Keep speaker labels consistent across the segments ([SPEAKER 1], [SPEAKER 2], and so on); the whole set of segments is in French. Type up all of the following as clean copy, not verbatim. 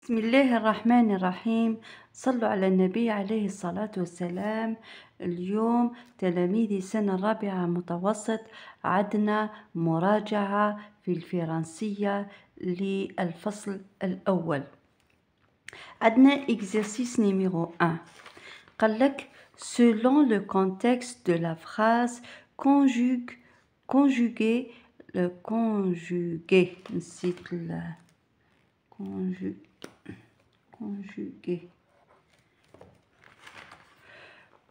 [SPEAKER 1] بسم الله الرحمن الرحيم. صلوا على النبي عليه الصلاة والسلام. اليوم تلاميذ سنة الرابعة متوسط عندنا مراجعة في الفرنسية للفصل الأول. عندنا exercice numéro 1. قال لك selon le contexte de la phrase conjuguer le conjugué. نسيت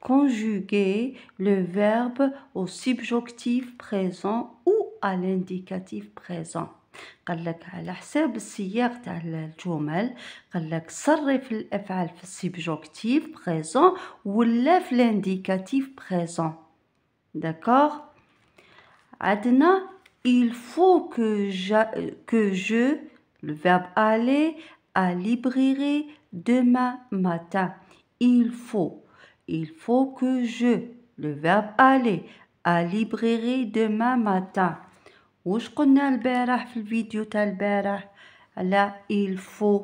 [SPEAKER 1] conjuguer le verbe au subjonctif présent ou à l'indicatif présent. قال لك على حساب السياق تاع الجمل، قال لك صرف الافعال في السبجوكتيف بريزون ولا في الانديكاتيف بريزون. داكوغ. عندنا il faut que je le verbe aller à librairie demain matin. Il faut que je le verbe aller à librairie demain matin. وش قلنا البارح في الفيديو تاع البارح على il faut؟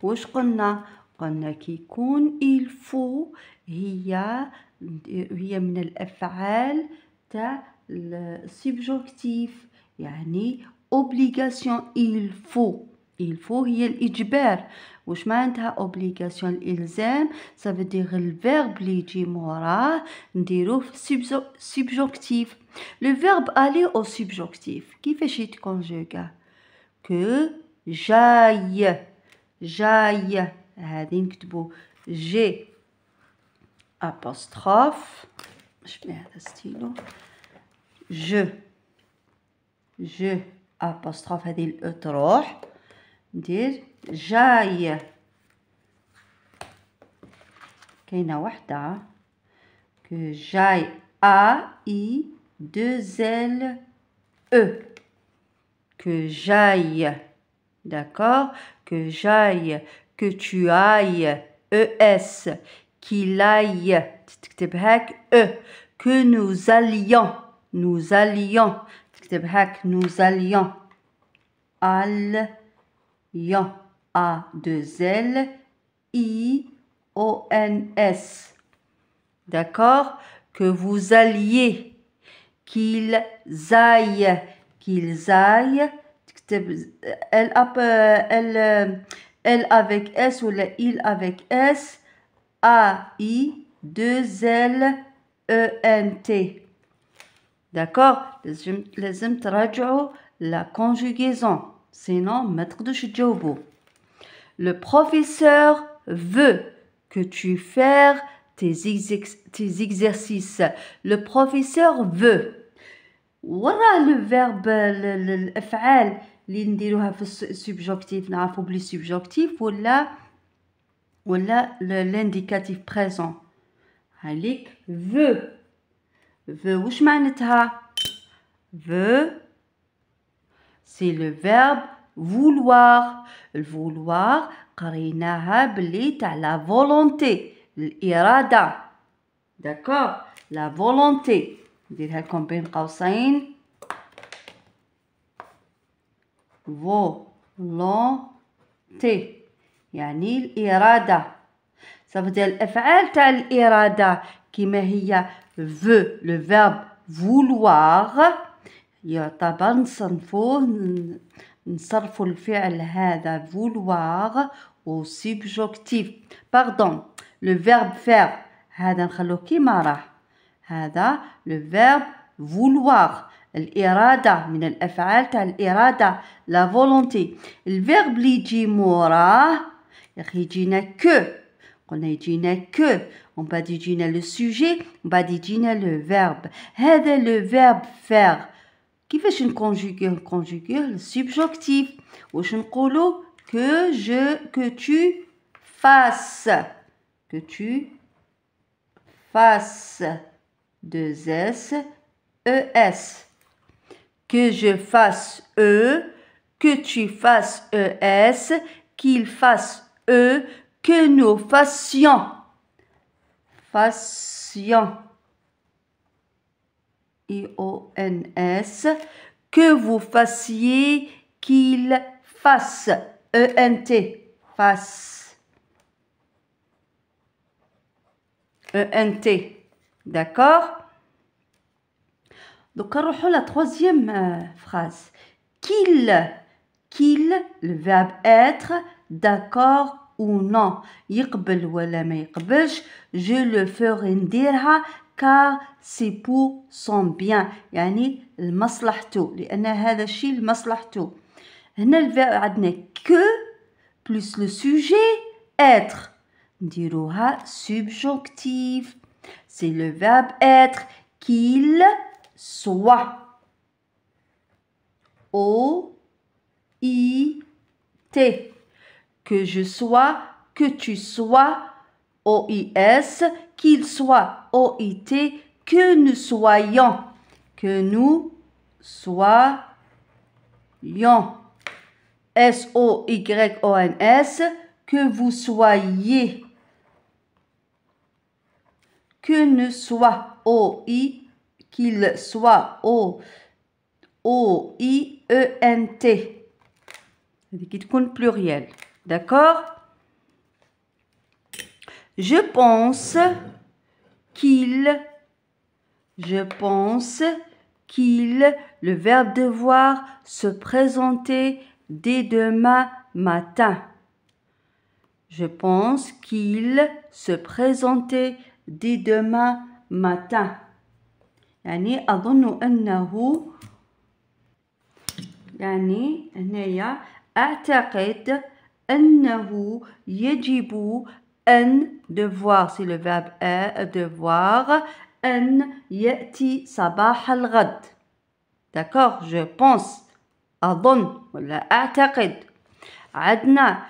[SPEAKER 1] وش قلنا كي يكون il faut هي من الافعال تاع السبجوكتيف، يعني obligation. il faut هي الإجبار. وش معناتها obligation؟ الإلزام. ça veut dire الفيرب اللي يجي موراه نديروه في subjonctif. le verbe aller au subjonctif كيفاش يتكونجوغا؟ que j'aille هذه نكتبو جي apostrophe. مش هذا ستيلو je apostrophe هذه الأ تروح ندير جاي. كاينة وحدة que j'aille A-I-2-L-E que j'aille. D'accord? que j'aille, que tu ailles ES, qu'il aille تكتب هاك E, que nous allions تكتب هاك nous allions A-2-L-I-O-N-S. D'accord? que vous alliez, qu'ils aillent تكتب elle avec S ou il avec S, A-I-2-L-E-N-T. d'accord. لازم تراجعوا la conjugaison sinon ما تقدروش تجاوبوا. le professeur veut que tu fasses tes exercices. le professeur veut وراه لو فيرب الافعال اللي نديروها في السبجوكتيف نعرفوا بلي سبجوكتيف ولا الانديكاتيف بريزون. هاليك veut وش معناتها؟ veut c'est le verbe vouloir. الفولوار قريناها بلي تاع لا فولونتي، الإرادة. داكوغ. لا فولونتي نديرها لكم بين قوسين فولونتي يعني الإرادة. صافي الأفعال تاع الإرادة كما هي veut le verbe vouloir يعتبر نصرفوا الفعل هذا vouloir au subjonctif. pardon le verbe faire هذا نخلوه كيما راه. هذا le verbe vouloir الإرادة من الأفعال تاع الإرادة لا فولونتي. الفيرب اللي يجي موراه يا أخي يجينا كو. قلنا يجينا كو ومن بعد يجينا لو سوجي ومن بعد يجينا لو فيرب. هذا لو فيرب فير كيفاش نكونجوغيه السبجوكتيف. واش نقولو que tu fasses deux S ES. que je fasse que tu fasses ES, qu'il fasse que nous fassions IONS, que vous fassiez, qu'il fasse E-N-T, face. E-N-T, d'accord? Donc, on va la troisième phrase. Qu'il, le verbe être, d'accord ou non. يقبل ولا ما يقبلش. Je le ferai نديرها car c'est pour son bien. يعني لمصلحته. لأن هذا الشيء لمصلحته. هنا الفعل عندنا que plus le sujet être. نديروها subjonctif. C'est le verbe être. Qu'il soit. O-I-T. Que je sois, que tu sois, O-I-S, qu'il soit, O-I-T, que nous soyons, S-O-Y-O-N-S, que vous soyez, que ne soit, O-I, qu'il soit, O-I-E-N-T. qui تكون pluriel. D'accord? Je pense qu'il, le verbe devoir, se présenter dès demain matin. Je pense qu'il se présenter dès demain matin. يعني أظن أنه يعني هنايا أعتقد أنه يجب أن devoir c'est le verbe devoir أن يأتي صباح الغد. d'accord je pense أظن ولا أعتقد. عدنا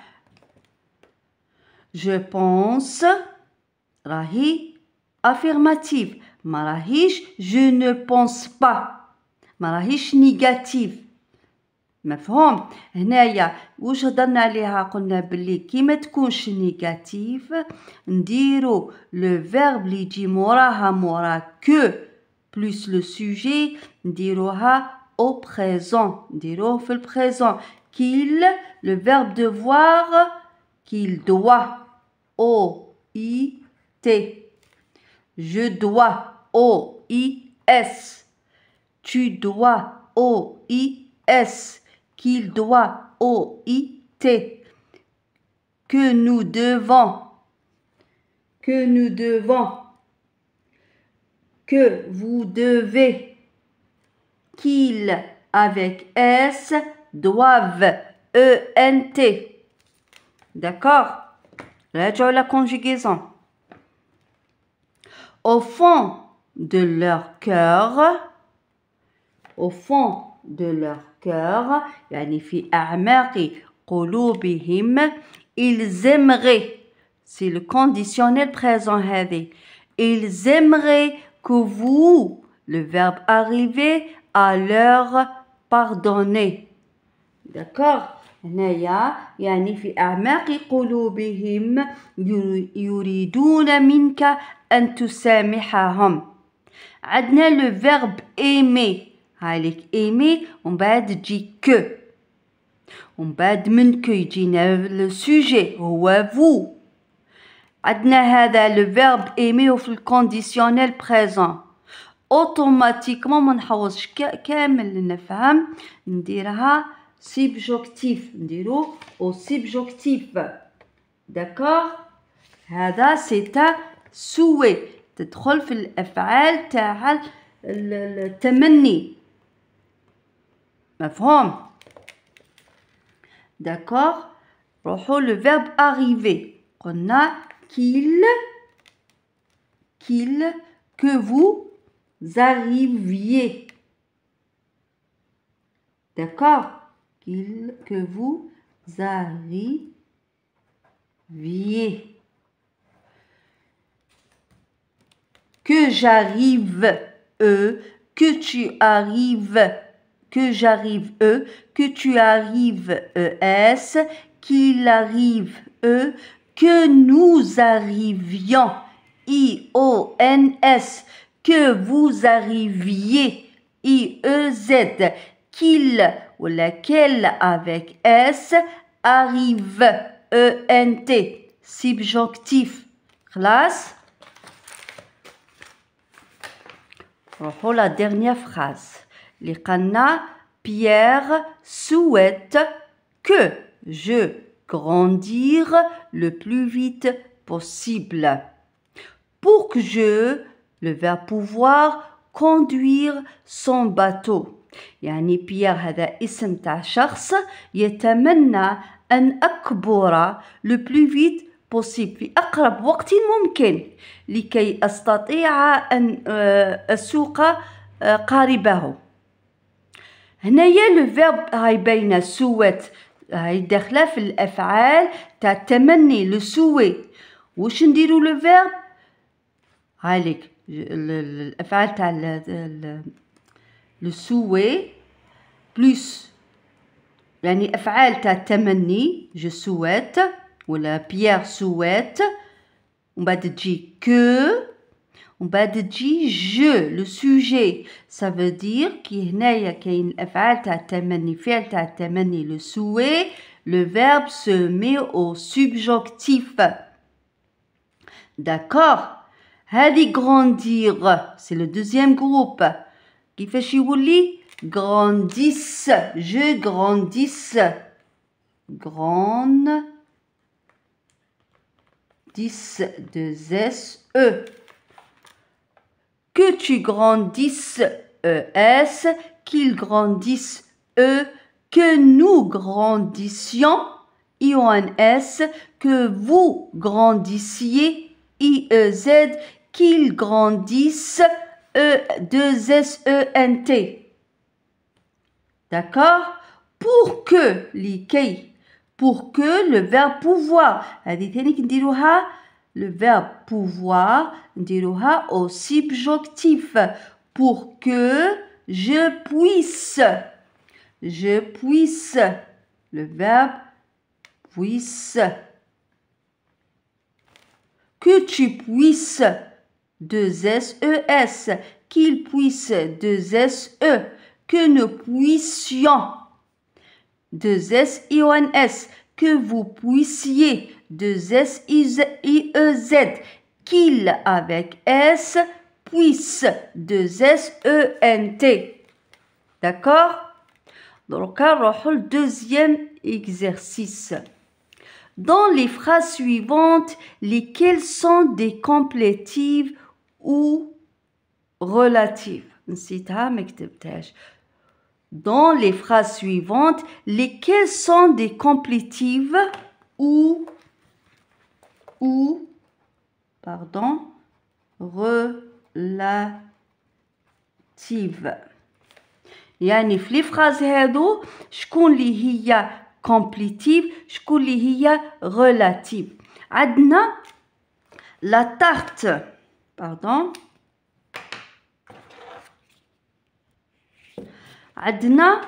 [SPEAKER 1] je pense راهي affirmative ما راهيش je ne pense pas ما راهيش négative. مفهوم؟ هنايا واش هضرنا عليها قلنا باللي كي ما تكونش نيجاتيف نديرو لو فيرب اللي يجي موراها مورا كو بلس لو سوجي نديروها au présent نديروه في البريزون. qu'il le verbe devoir qu'il doit O-I-T. je dois O-I-S. tu dois O-I-S. qu'il doit O-I-T. que nous devons que vous devez. qu'ils avec S doivent E-N-T. d'accord? راجعوا la conjugaison. au fond de leur cœur يعني في أعماق قلوبهم ils aimeraient c'est le conditionnel présent هذه ils aimeraient que vous le verbe arriver à leur pardonner. d'accord هنايا يعني في أعماق قلوبهم يريدون منك أن تسامحهم. عندنا le verbe aimer هالك aimer ومن بعد تجي que ومن بعد من que يجينا le sujet هو vous. عندنا هذا le verbe aimer وفي الكونديسيونيل présent اوتوماتيكمون ما نحوزش كامل نفهم نديرها subjonctif نديرو au subjonctif. d'accord هذا c'est un souhait تدخل في الأفعال تاع التمني. مفهوم؟ d'accord روحوا le verbe arriver قلنا qu'il que vous arriviez. d'accord que vous arriviez. que j'arrive que tu arrives que j'arrive que tu arrives qu'il arrive que nous arrivions I-O-N-S que vous arriviez I-E-Z qu'il ou laquelle avec S arrive ENT subjonctif خلاص نروحوا la dernière phrase اللي قالنا Pierre souhaite que je grandir le plus vite possible. Pour que je, le verbe pouvoir, conduire son bateau. يعني بيير هذا اسم تاع شخص يتمنى أن أكبر le plus vite possible في أقرب وقت ممكن لكي أستطيع أن أسوق قاربه. هنايا لو فيرب هاي باينة سوات هاي داخلة في الأفعال تاع التمني لو سوي. واش نديرو لو فيرب هايليك الأفعال تاع لو سوي بلس يعني أفعال تاع التمني جو سوات ولا بيير سوات ومن بعد تجي كو ومن بعد تجي جو لو سوجي ça veut dire كي هنايا كاين الأفعال تاع التمني فعل تاع التمني لو سوي le verbe se met au subjonctif. D'accord. هذه grandir c'est le deuxième groupe. كيفاش يولي grandisse je grandisse grandisse 2 S E que tu grandisses ES qu'il grandisse E que nous grandissions IONS que vous grandissiez IEZ qu'il grandisse E2SENT. D'accord. Pour que لكي pour que le verbe pouvoir هذه ثاني نديروها le verbe pouvoir نديروها au subjonctif pour que je puisse le verbe puisse que tu puisses 2 SES qu'il puisse 2 SE que nous puissions 2 SIONS que vous puissiez 2 SIEZ qu'il avec S puisse 2 SENT. D'accord. Donc نروحوا le deuxième exercice. Dans les phrases suivantes, lesquelles sont des complétives ou relatives? نسيتها ما كتبتهاش. Dans les phrases suivantes, lesquelles sont des complétives ou relatives. يعني في لي فراز هادو شكون اللي هي complétive شكون اللي هي relative. عندنا la tarte عندنا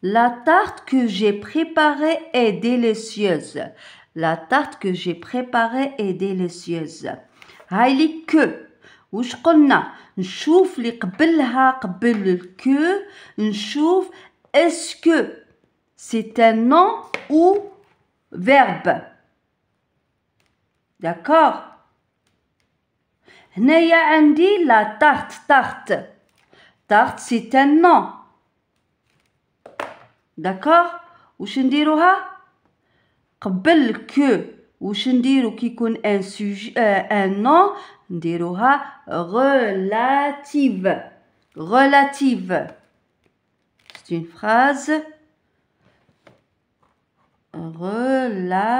[SPEAKER 1] la tarte que j'ai préparée est délicieuse. La tarte que j'ai préparée est délicieuse. هاي لي كو واش قلنا نشوف اللي قبلها قبل الكو نشوف اسكو c'est un nom ou verbe. D'accord. هنايا عندي la tarte tarte c'est un nom. D'accord. واش نديروها قبل كو واش نديرو كي يكون ان سوجي ان نون نديروها relative. C'est une phrase relative.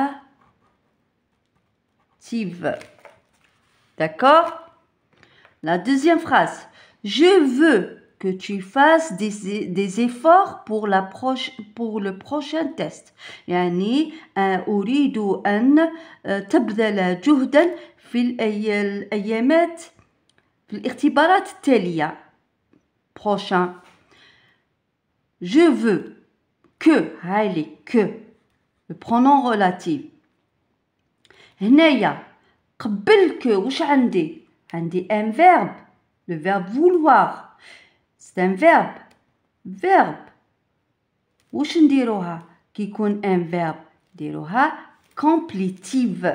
[SPEAKER 1] D'accord. La deuxième phrase. Je veux que tu fasses des efforts pour le prochain test. يعني أريد أن تبذل جهدا في الأيامات في الاختبارات التالية. Prochain. Je veux que هاي لي que le pronom relatif. هنايا قبل que واش عندي un verbe le verbe vouloir. C'est un verbe. واش نديروها كي يكون ان verbe ديروها complétive.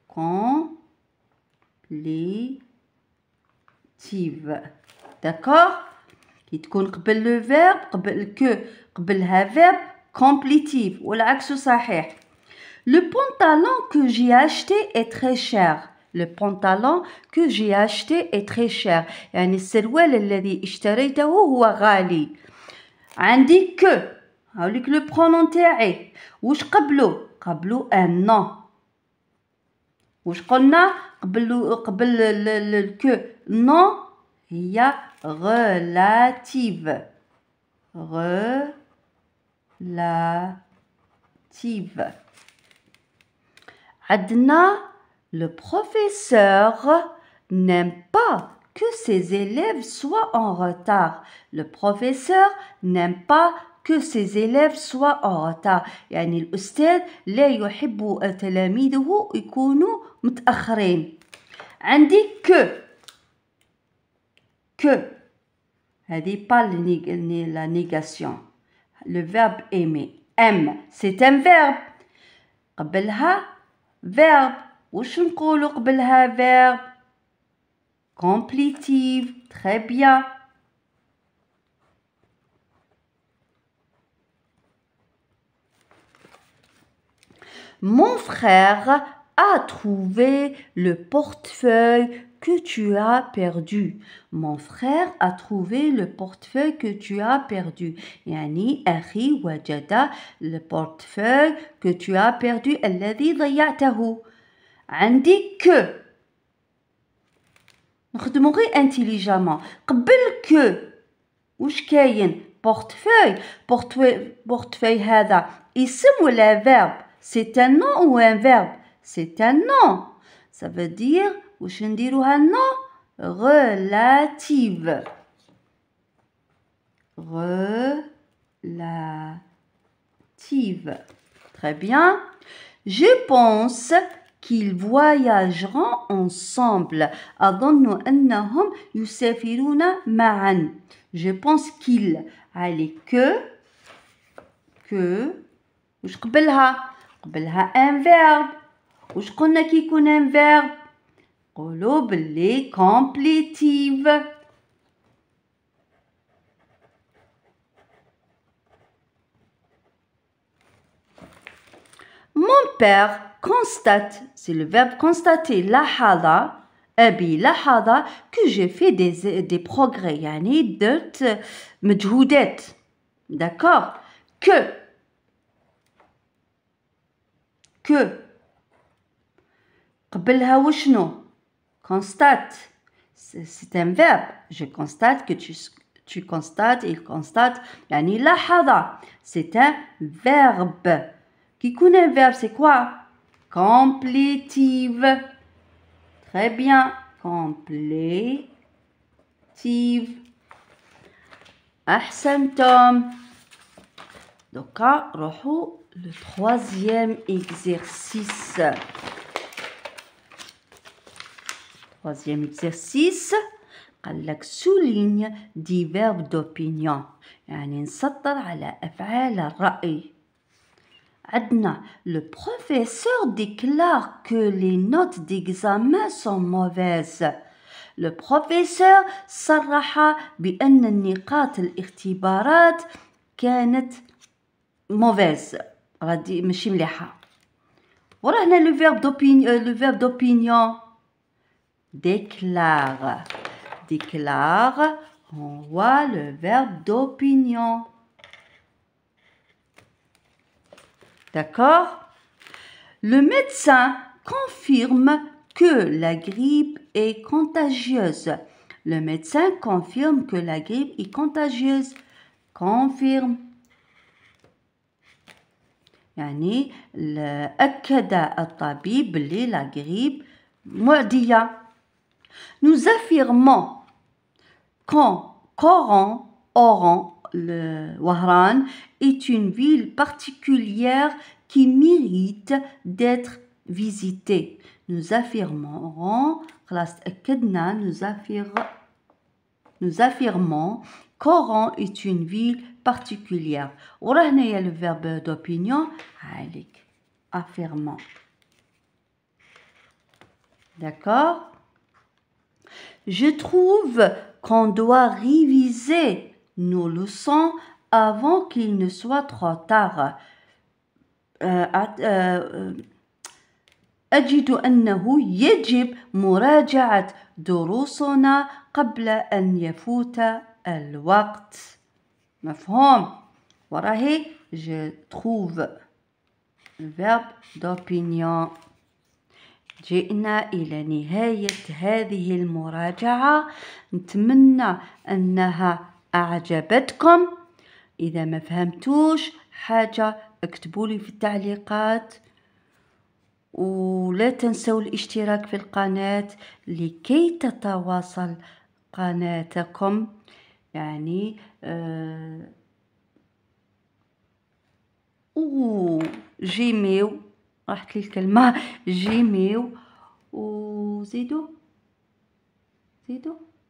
[SPEAKER 1] complétive. d'accord. كي تكون قبل لو فيرب قبل كو قبلها فيرب complétive والعكس صحيح. Le pantalon que j'ai acheté est très cher. Le pantalon que j'ai acheté est très cher. يعني السروال الذي اشتريته هو غالي. عندي que هاوليك لو برونون تاعي. واش قبلو ان نون. واش قلنا قبل الكو نون هي relative. relative. عندنا le professeur n'aime pas que ses élèves soient en retard. Le professeur n'aime pas que ses élèves soient en retard. يعني الأستاذ لا يحب تلاميذه يكونوا متأخرين. عندي que هذه pas la négation. Le verbe aimer. aime c'est un verbe. قبلها verbe. واش نقولوا قبلها verbe complétive. très bien. Mon frère a trouvé le portefeuille que tu as perdu. Mon frère a trouvé le portefeuille que tu as perdu. يعني أخي وجد le portefeuille que tu as perdu الذي ضيعته. عندي que نخدمو غير intelligemment. قبل que واش كاين portefeuille هذا اسم ولا verbe. C'est un nom ou un verbe? C'est un nom. Ça veut dire واش نديروها nom relative. relative. Très bien. Je pense qu'ils voyageront ensemble. أظن أنهم يسافرون معا. Je pense qu'ils. allez que واش قبلها ان verbe. واش قلنا كي يكون ان verbe قولوا باللي complétive. Mon père constate, c'est le verbe constater. لاحظ أبي لاحظ que j'ai fait des progrès. يعني درت مجهودات. d'accord. que قبلها وشنو constate. c'est un verbe. je constate que tu constates, il constate. يعني لاحظ c'est un verbe. كي يكون un verbe c'est quoi complétive. très bien. complétive. أحسنتم. دوكا روحوا le troisième exercice. Troisième exercice. قال لك souligne des verbes d'opinion. يعني نسطر على أفعال الرأي. عندنا le professeur déclare que les notes d'examen sont mauvaises. Le professeur صرح بأن النقاط الاختبارات كانت mauvaise. غادي ماشي مليحة. ورانا le verbe d'opinion. déclare. on voit le verbe d'opinion. d'accord. Le médecin confirme que la grippe est contagieuse. Le médecin confirme que la grippe est contagieuse. confirme. يعني أكد الطبيب بلي la grippe معدية. Nous affirmons qu'Oran, le Wahran, est une ville particulière qui mérite d'être visitée. Nous affirmerons, nous affirmons Coran est une ville particulière. وراه هنايا le verbe d'opinion عليك affirmant. D'accord? Je trouve qu'on doit réviser nos leçons avant qu'il ne soit trop tard. أجد أنه يجب مراجعة دروسنا قبل أن يفوت الوقت. مفهوم؟ وراهي je trouve verbe d'opinion. جئنا إلى نهاية هذه المراجعة، نتمنى أنها أعجبتكم. إذا ما فهمتوش حاجة اكتبوا لي في التعليقات، ولا تنسوا الاشتراك في القناة لكي تتواصل قناتكم. يعني جيميو، راحت لي الكلمة، جيميو وزيدوا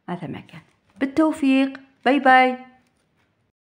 [SPEAKER 1] هذا ما كان. بالتوفيق، باي باي.